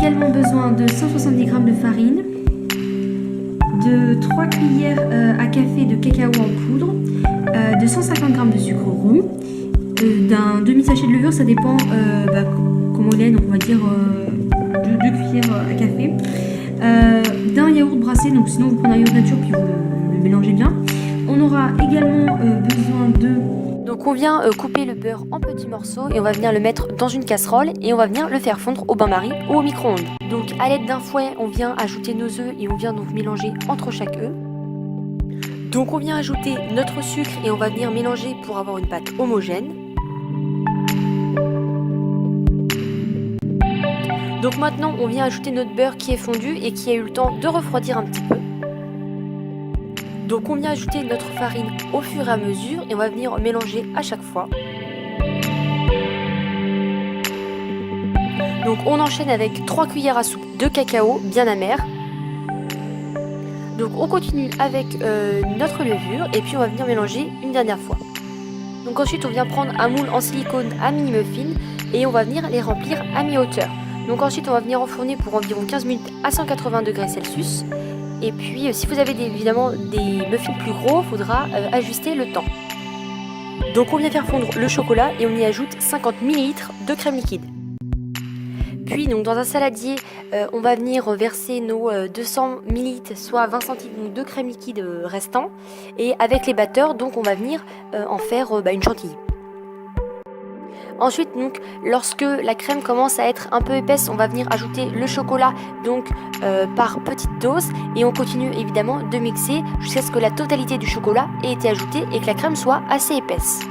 également besoin de 170 g de farine, de 3 cuillères à café de cacao en poudre, de 150 g de sucre roux, d'un demi-sachet de levure, ça dépend comme on est, donc on va dire 2 cuillères à café, d'un yaourt brassé, donc sinon vous prenez un yaourt nature puis vous le mélangez bien. On aura également besoin de... Donc on vient couper le beurre en petits morceaux et on va venir le mettre dans une casserole et on va venir le faire fondre au bain-marie ou au micro-ondes. Donc à l'aide d'un fouet, on vient ajouter nos œufs et on vient donc mélanger entre chaque œuf. Donc on vient ajouter notre sucre et on va venir mélanger pour avoir une pâte homogène. Donc maintenant on vient ajouter notre beurre qui est fondu et qui a eu le temps de refroidir un petit peu. Donc on vient ajouter notre farine au fur et à mesure et on va venir mélanger à chaque fois. Donc on enchaîne avec 3 cuillères à soupe de cacao bien amer. Donc on continue avec notre levure et puis on va venir mélanger une dernière fois. Donc ensuite on vient prendre un moule en silicone à mini-muffin et on va venir les remplir à mi-hauteur. Donc ensuite on va venir enfourner pour environ 15 minutes à 180 degrés Celsius. Et puis si vous avez évidemment des muffins plus gros, il faudra ajuster le temps. Donc on vient faire fondre le chocolat et on y ajoute 50 ml de crème liquide. Puis donc dans un saladier, on va venir verser nos 200 ml, soit 20 centilitres de crème liquide restant. Et avec les batteurs, donc on va venir en faire une chantilly. Ensuite, donc, lorsque la crème commence à être un peu épaisse, on va venir ajouter le chocolat donc par petite dose et on continue évidemment de mixer jusqu'à ce que la totalité du chocolat ait été ajoutée et que la crème soit assez épaisse.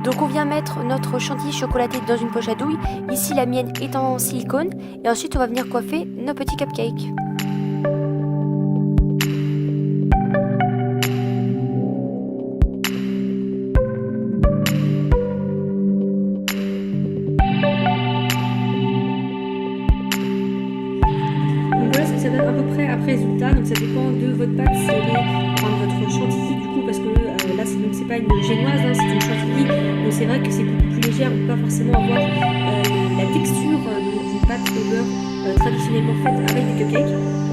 Donc on vient mettre notre chantilly chocolaté dans une poche à douille. Ici la mienne est en silicone et ensuite on va venir coiffer nos petits cupcakes. Ça donne à peu près après résultat, donc ça dépend de votre pâte, si elle est votre chantilly du coup, parce que là c'est pas une génoise, hein, c'est une chantilly, donc c'est vrai que c'est beaucoup plus légère, on ne peut pas forcément avoir la texture d'une pâte au beurre traditionnellement faite avec des cupcakes.